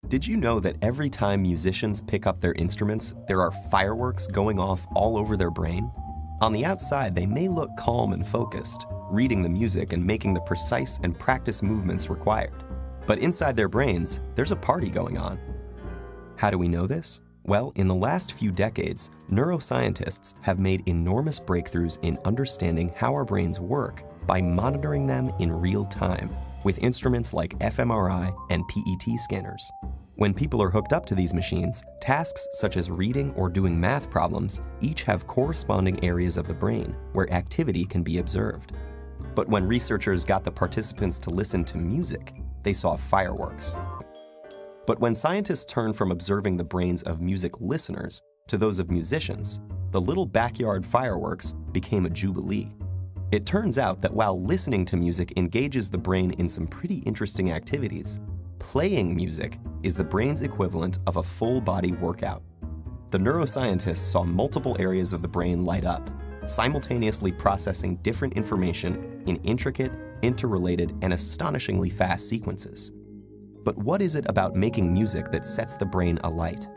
Did you know that every time musicians pick up their instruments, there are fireworks going off all over their brain? On the outside, they may look calm and focused, reading the music and making the precise and practiced movements required. But inside their brains, there's a party going on. How do we know this? Well, in the last few decades, neuroscientists have made enormous breakthroughs in understanding how our brains work by monitoring them in real time with instruments like fMRI and PET scanners. When people are hooked up to these machines, tasks such as reading or doing math problems each have corresponding areas of the brain where activity can be observed. But when researchers got the participants to listen to music, they saw fireworks. But when scientists turned from observing the brains of music listeners to those of musicians, the little backyard fireworks became a jubilee. It turns out that while listening to music engages the brain in some pretty interesting activities, playing music is the brain's equivalent of a full-body workout. The neuroscientists saw multiple areas of the brain light up, simultaneously processing different information in intricate, interrelated, and astonishingly fast sequences. But what is it about making music that sets the brain alight?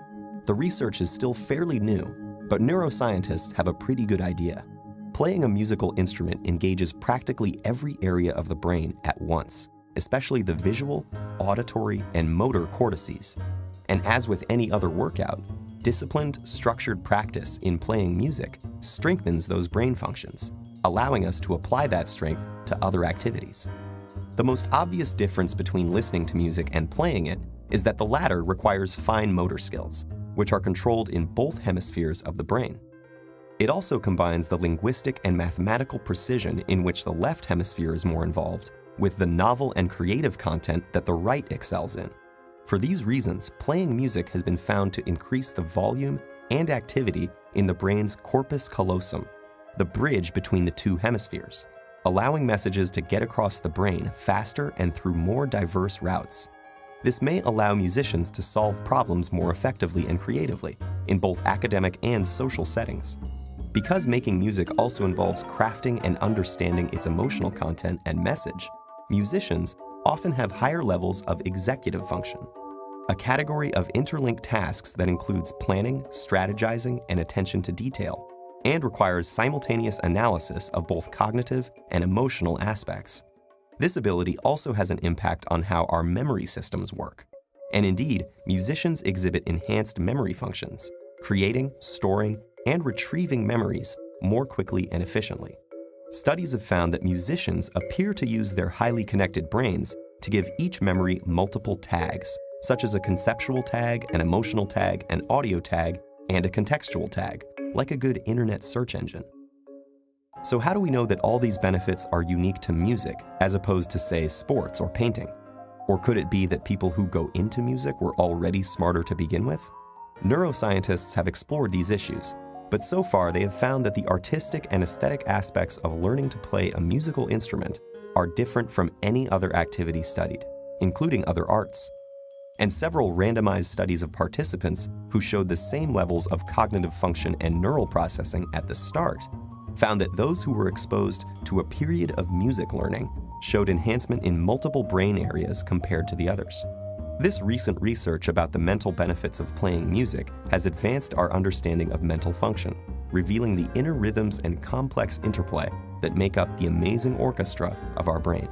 The research is still fairly new, but neuroscientists have a pretty good idea. Playing a musical instrument engages practically every area of the brain at once, especially the visual, auditory, and motor cortices. And as with any other workout, disciplined, structured practice in playing music strengthens those brain functions, allowing us to apply that strength to other activities. The most obvious difference between listening to music and playing it is that the latter requires fine motor skills, which are controlled in both hemispheres of the brain. It also combines the linguistic and mathematical precision in which the left hemisphere is more involved with the novel and creative content that the right excels in. For these reasons, playing music has been found to increase the volume and activity in the brain's corpus callosum, the bridge between the two hemispheres, allowing messages to get across the brain faster and through more diverse routes. This may allow musicians to solve problems more effectively and creatively in both academic and social settings. Because making music also involves crafting and understanding its emotional content and message, musicians often have higher levels of executive function, a category of interlinked tasks that includes planning, strategizing, and attention to detail, and requires simultaneous analysis of both cognitive and emotional aspects. This ability also has an impact on how our memory systems work. And indeed, musicians exhibit enhanced memory functions, creating, storing, and retrieving memories more quickly and efficiently. Studies have found that musicians appear to use their highly connected brains to give each memory multiple tags, such as a conceptual tag, an emotional tag, an audio tag, and a contextual tag, like a good internet search engine. So how do we know that all these benefits are unique to music as opposed to, say, sports or painting? Or could it be that people who go into music were already smarter to begin with? Neuroscientists have explored these issues, but so far they have found that the artistic and aesthetic aspects of learning to play a musical instrument are different from any other activity studied, including other arts. And several randomized studies of participants who showed the same levels of cognitive function and neural processing at the start found that those who were exposed to a period of music learning showed enhancement in multiple brain areas compared to the others. This recent research about the mental benefits of playing music has advanced our understanding of mental function, revealing the inner rhythms and complex interplay that make up the amazing orchestra of our brain.